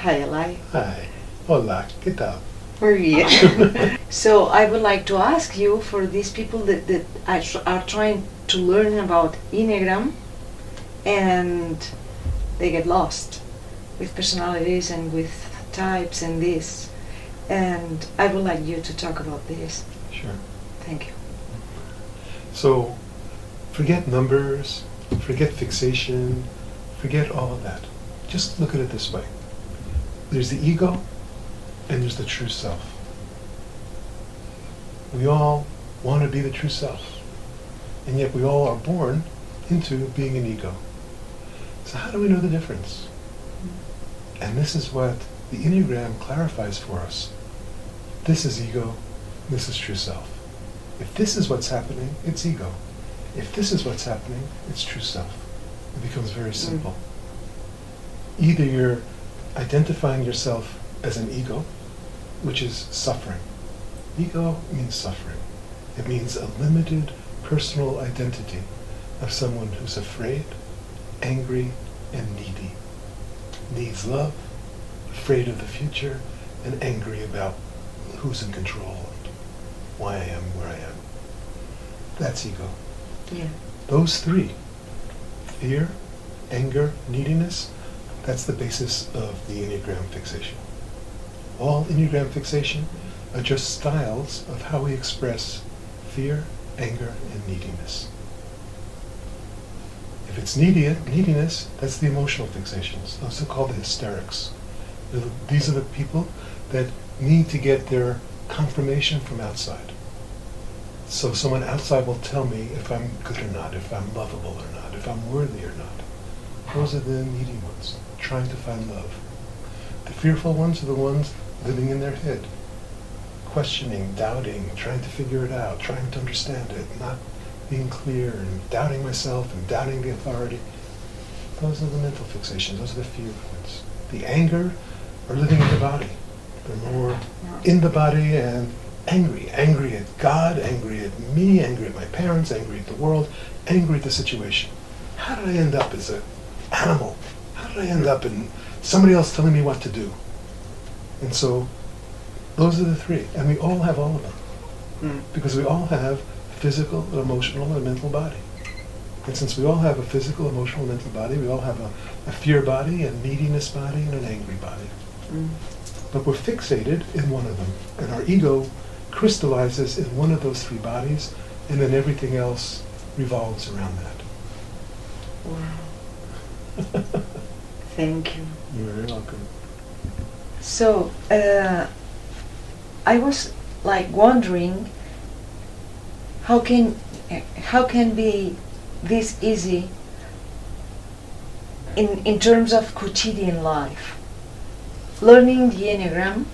Hi, Eli. Hi. Hola, ¿qué tal? Very good. So I would like to ask you, for these people that are trying to learn about Enneagram and they get lost with personalities and with types and this, and I would like you to talk about this. Sure. Thank you. So, forget numbers, forget fixation, forget all of that. Just look at it this way. There's the ego and there's the true self. We all want to be the true self, and yet we all are born into being an ego. So how do we know the difference? And this is what the Enneagram clarifies for us. This is ego, this is true self. If this is what's happening, it's ego. If this is what's happening, it's true self. It becomes very simple. Either you're identifying yourself as an ego, which is suffering. Ego means suffering. It means a limited personal identity of someone who's afraid, angry, and needy. Needs love, afraid of the future, and angry about who's in control and why I am where I am. That's ego. Yeah. Those three, fear, anger, neediness, that's the basis of the Enneagram fixation. All Enneagram fixation are just styles of how we express fear, anger, and neediness. If it's neediness, that's the emotional fixations. Those are called the hysterics. These are the people that need to get their confirmation from outside. So someone outside will tell me if I'm good or not, if I'm lovable or not, if I'm worthy or not. Those are the needy ones, trying to find love. The fearful ones are the ones living in their head, questioning, doubting, trying to figure it out, trying to understand it, not being clear, and doubting myself and doubting the authority. Those are the mental fixations. Those are the fear points. The anger are living in the body. They're more in the body and angry. Angry at God, angry at me, angry at my parents, angry at the world, angry at the situation. How did I end up as an animal? How did I end up in somebody else telling me what to do? And so those are the three. And we all have all of them. Because we all have a physical, an emotional, and a mental body. And since we all have a physical, emotional, mental body, we all have a fear body, a neediness body, and an angry body. But we're fixated in one of them. And our ego crystallizes in one of those three bodies, and then everything else revolves around that. Wow. Thank you. You're very welcome. So, I was like wondering, how can be this easy in terms of quotidian life? Learning the Enneagram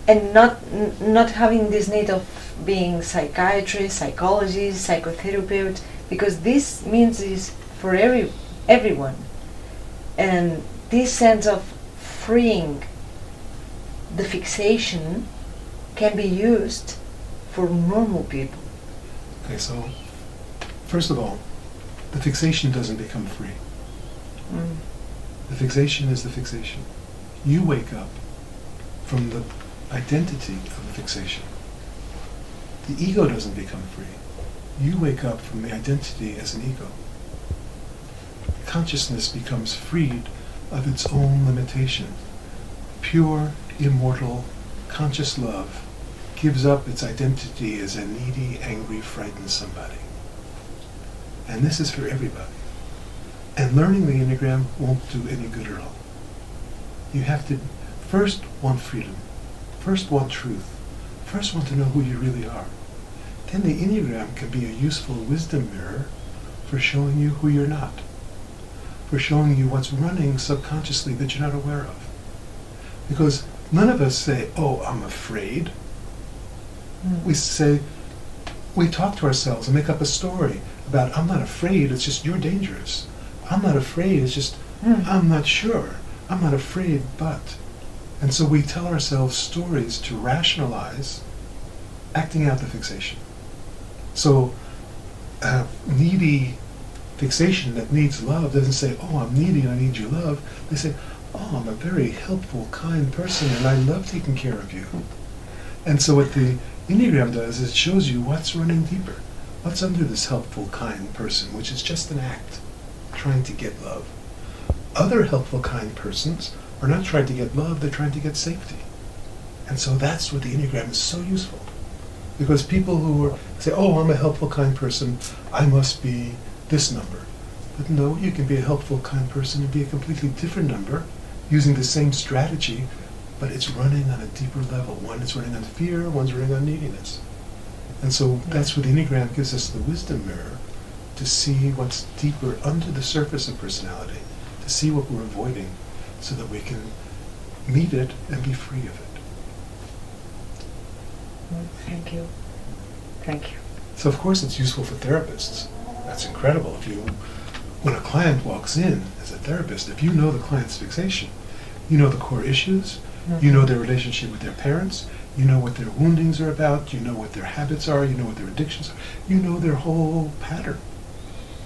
and not having this need of being psychiatrist, psychologist, psychotherapist, because this means is for everyone. And this sense of freeing the fixation can be used for normal people. Okay, so first of all, the fixation doesn't become free. The fixation is the fixation. You wake up from the identity of the fixation. The ego doesn't become free. You wake up from the identity as an ego. Consciousness becomes freed of its own limitation. Pure, immortal, conscious love gives up its identity as a needy, angry, frightened somebody. And this is for everybody. And learning the Enneagram won't do any good at all. You have to first want freedom, first want truth, first want to know who you really are. Then the Enneagram can be a useful wisdom mirror for showing you who you're not, for showing you what's running subconsciously that you're not aware of. Because none of us say, oh, I'm afraid. We say, we talk to ourselves and make up a story about, I'm not afraid, it's just you're dangerous. I'm not afraid, it's just, I'm not sure. I'm not afraid, but. And so we tell ourselves stories to rationalize acting out the fixation. So needy fixation that needs love doesn't say, oh, I'm needy and I need your love. They say, oh, I'm a very helpful, kind person, and I love taking care of you. And so what the Enneagram does is it shows you what's running deeper. What's under this helpful, kind person, which is just an act, trying to get love. Other helpful, kind persons are not trying to get love, they're trying to get safety. And so that's what the Enneagram is so useful. Because people who say, oh, I'm a helpful, kind person, I must be this number. But no, you can be a helpful, kind person and be a completely different number using the same strategy, but it's running on a deeper level. One is running on fear, one's running on neediness. And so that's what the Enneagram gives us, the wisdom mirror, to see what's deeper under the surface of personality, to see what we're avoiding so that we can meet it and be free of it. Thank you. Thank you. So of course it's useful for therapists. That's incredible. When a client walks in as a therapist, if you know the client's fixation, you know the core issues, you know their relationship with their parents, you know what their woundings are about, you know what their habits are, you know what their addictions are, you know their whole pattern.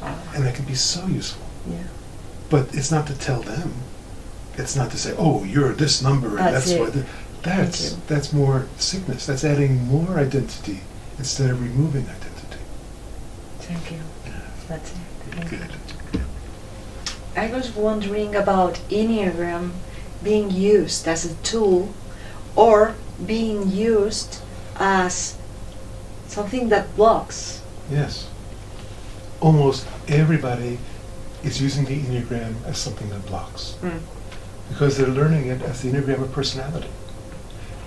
And that can be so useful. Yeah. But it's not to tell them. It's not to say, oh, you're this number, and that's why. That's more sickness. That's adding more identity instead of removing identity. Thank you. Yeah. That's it. Thank you. Good. I was wondering about Enneagram being used as a tool or being used as something that blocks. Yes. Almost everybody is using the Enneagram as something that blocks. Because they're learning it as the Enneagram of personality.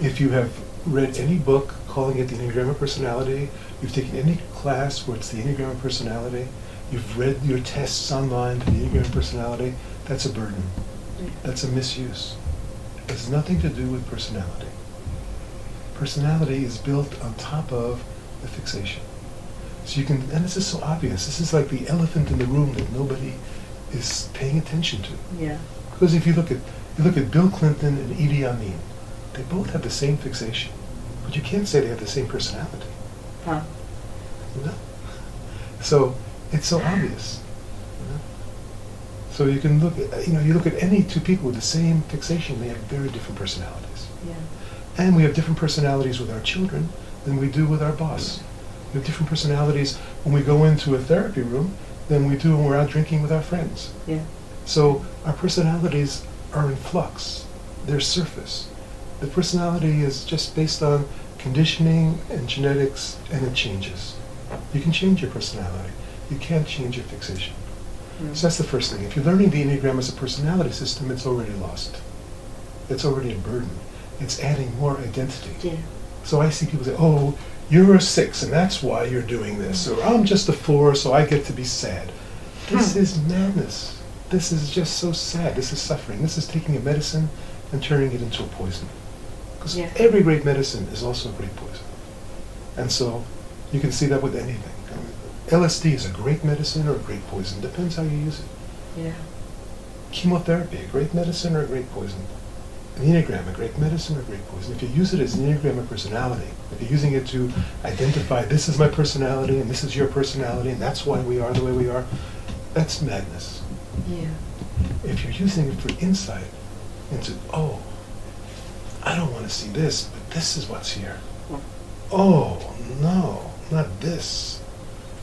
If you have read any book calling it the Enneagram of personality, you've taken any class where it's the Enneagram of personality, you've read your tests online to the Enneagram of personality, that's a burden. That's a misuse. It has nothing to do with personality. Personality is built on top of the fixation. So you can, and this is so obvious, this is like the elephant in the room that nobody is paying attention to. Yeah. Because if you look at Bill Clinton and Idi Amin, they both have the same fixation, but you can't say they have the same personality. Huh. No. So it's so obvious. So you can look at, you look at any two people with the same fixation, they have very different personalities. Yeah. And we have different personalities with our children than we do with our boss. We have different personalities when we go into a therapy room than we do when we're out drinking with our friends. Yeah. So our personalities are in flux. They're surface. The personality is just based on conditioning and genetics, and it changes. You can change your personality. You can't change your fixation. So that's the first thing. If you're learning the Enneagram as a personality system, it's already lost. It's already a burden. It's adding more identity. Yeah. So I see people say, oh, you're a 6 and that's why you're doing this. Or I'm just a 4 so I get to be sad. This is madness. This is just so sad. This is suffering. This is taking a medicine and turning it into a poison. Because every great medicine is also a great poison. And so you can see that with anything. I mean, LSD is a great medicine or a great poison. Depends how you use it. Yeah. Chemotherapy, a great medicine or a great poison. An Enneagram, a great medicine or a great poison. If you use it as an Enneagram of personality, if you're using it to identify this is my personality and this is your personality and that's why we are the way we are, that's madness. Yeah. If you're using it for insight into, oh, I don't want to see this, but this is what's here. Oh, no, not this.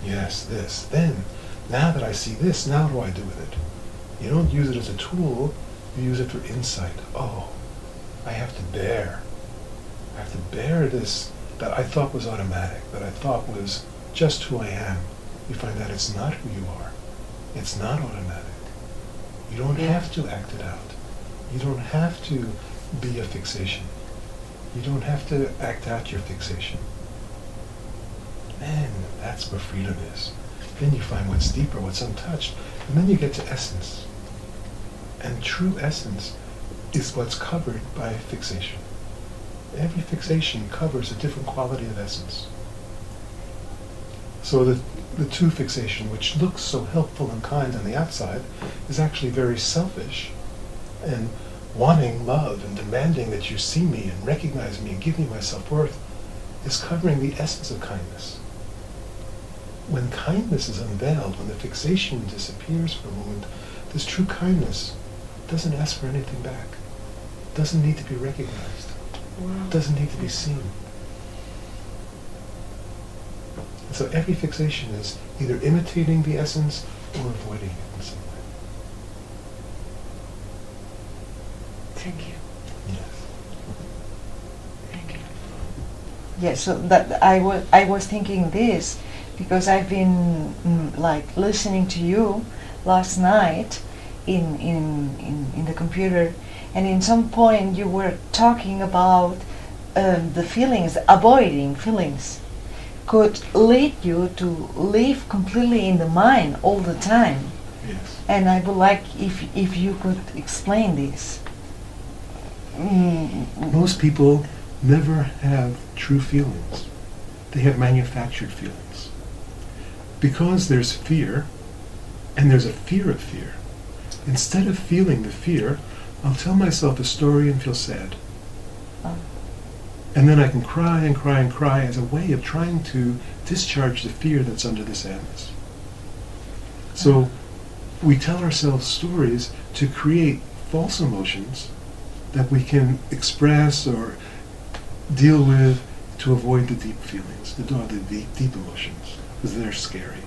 Yes, this. Then, now that I see this, now what do I do with it? You don't use it as a tool, you use it for insight. Oh, I have to bear this that I thought was automatic, that I thought was just who I am. You find out it's not who you are. It's not automatic. You don't have to act it out. You don't have to be a fixation. You don't have to act out your fixation. Man, that's where freedom is. Then you find what's deeper, what's untouched, and then you get to essence. And true essence is what's covered by fixation. Every fixation covers a different quality of essence. So the two fixation, which looks so helpful and kind on the outside, is actually very selfish and wanting love and demanding that you see me and recognize me and give me my self-worth, is covering the essence of kindness. When kindness is unveiled, when the fixation disappears for a moment, this true kindness doesn't ask for anything back. Doesn't need to be recognized. Wow. Doesn't need to be seen. And so every fixation is either imitating the essence or avoiding it in some way. Thank you. Yes. Thank you. Yes, so that I was thinking this because I've been like listening to you last night in the computer, and in some point you were talking about the feelings, avoiding feelings could lead you to live completely in the mind all the time. Yes. And I would like if you could explain this. Most people never have true feelings. They have manufactured feelings. Because there's fear, and there's a fear of fear, instead of feeling the fear, I'll tell myself a story and feel sad. And then I can cry and cry and cry as a way of trying to discharge the fear that's under the sadness. So we tell ourselves stories to create false emotions that we can express or deal with to avoid the deep feelings, the deep emotions, because they're scary.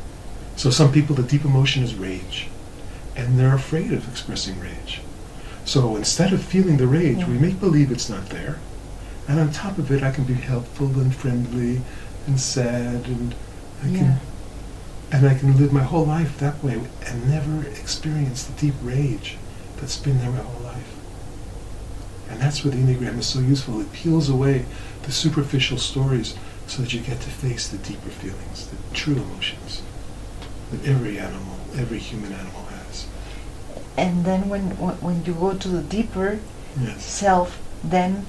So some people, the deep emotion is rage, and they're afraid of expressing rage. So instead of feeling the rage, we make believe it's not there, and on top of it, I can be helpful and friendly and sad, and I can live my whole life that way and never experience the deep rage that's been there my whole life. And that's where the Enneagram is so useful. It peels away the superficial stories so that you get to face the deeper feelings, the true emotions that every animal, every human animal has. And then when you go to the deeper self, then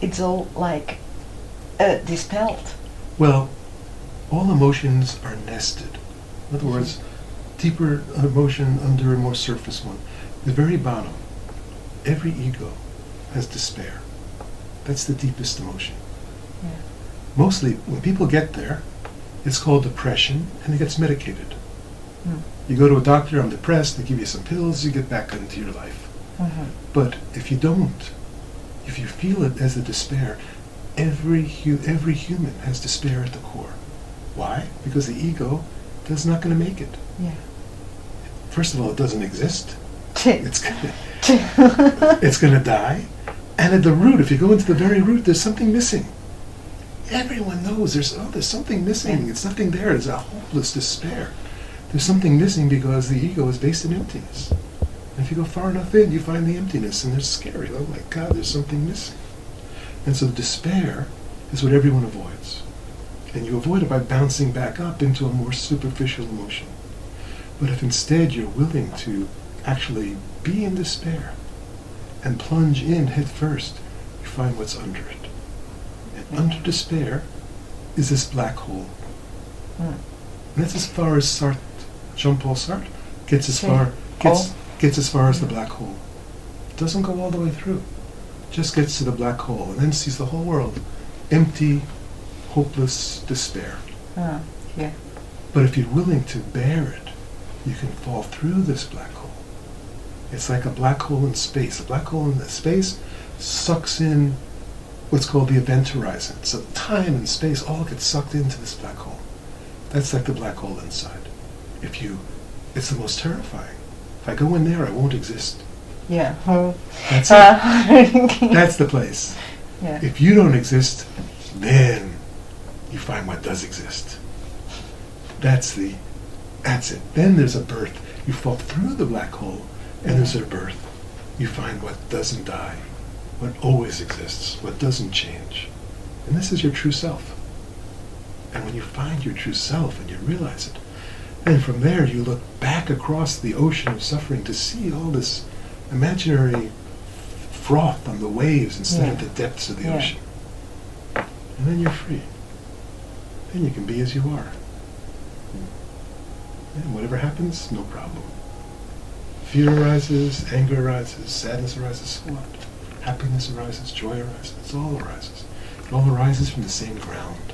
it's all like dispelled. Well, all emotions are nested. In other words, deeper emotion under a more surface one. The very bottom, every ego has despair. That's the deepest emotion. Yeah. Mostly, when people get there, it's called depression, and it gets medicated. You go to a doctor, I'm depressed, they give you some pills, you get back into your life. But if you don't, if you feel it as a despair, every human has despair at the core. Why? Because the ego is not going to make it. Yeah. First of all, it doesn't exist. It's going to die. And at the root, if you go into the very root, there's something missing. Everyone knows there's something missing. It's nothing there. There's a hopeless despair. There's something missing because the ego is based in emptiness. And if you go far enough in, you find the emptiness, and it's scary. Oh my God, there's something missing. And so despair is what everyone avoids. And you avoid it by bouncing back up into a more superficial emotion. But if instead you're willing to actually be in despair and plunge in head first, you find what's under it. And under despair is this black hole. And that's as far as Jean-Paul Sartre gets as far as the black hole. It doesn't go all the way through. It just gets to the black hole and then sees the whole world empty, hopeless despair. But if you're willing to bear it, you can fall through this black hole. It's like a black hole in space. A black hole in space sucks in what's called the event horizon. So time and space all gets sucked into this black hole. That's like the black hole inside. It's the most terrifying. If I go in there, I won't exist. Yeah. That's it. That's the place. Yeah. If you don't exist, then you find what does exist. That's it. Then there's a birth. You fall through the black hole, and there's a birth. You find what doesn't die, what always exists, what doesn't change. And this is your true self. And when you find your true self and you realize it, then from there you look back across the ocean of suffering to see all this imaginary froth on the waves instead of the depths of the ocean. And then you're free. Then you can be as you are. And whatever happens, no problem. Fear arises, anger arises, sadness arises, so what? Happiness arises, joy arises, it all arises. It all arises from the same ground.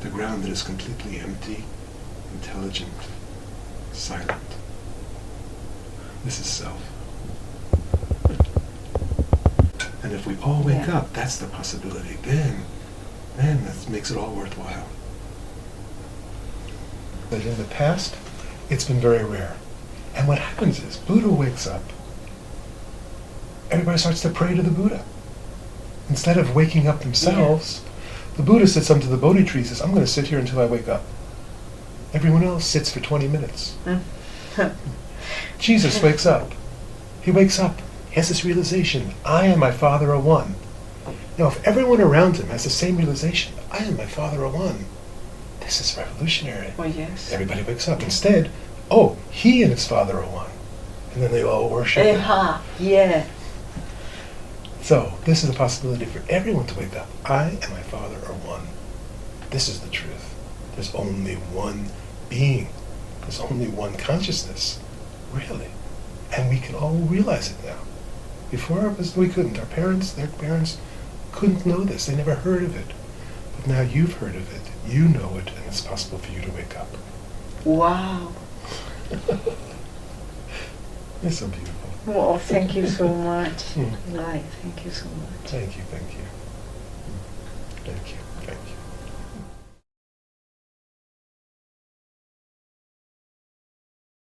The ground that is completely empty, intelligent, silent. This is self. And if we all wake Yeah. up, that's the possibility. Then that makes it all worthwhile. But in the past, it's been very rare. And what happens is, Buddha wakes up, everybody starts to pray to the Buddha. Instead of waking up themselves, the Buddha sits under the Bodhi tree and says, I'm going to sit here until I wake up. Everyone else sits for 20 minutes. Jesus wakes up. He wakes up. He has this realization, I and my Father are one. Now, if everyone around him has the same realization, I and my Father are one, this is revolutionary. Oh, yes. Everybody wakes up. Instead, he and his Father are one. And then they all worship him. Yeah. So, this is a possibility for everyone to wake up. I and my Father are one. This is the truth. There's only one being. There's only one consciousness. Really. And we can all realize it now. Before we couldn't. Their parents couldn't know this. They never heard of it. But now you've heard of it. You know it, and it's possible for you to wake up. Wow. It's so beautiful. Well, thank you so much. Eli, thank you so much. Thank you.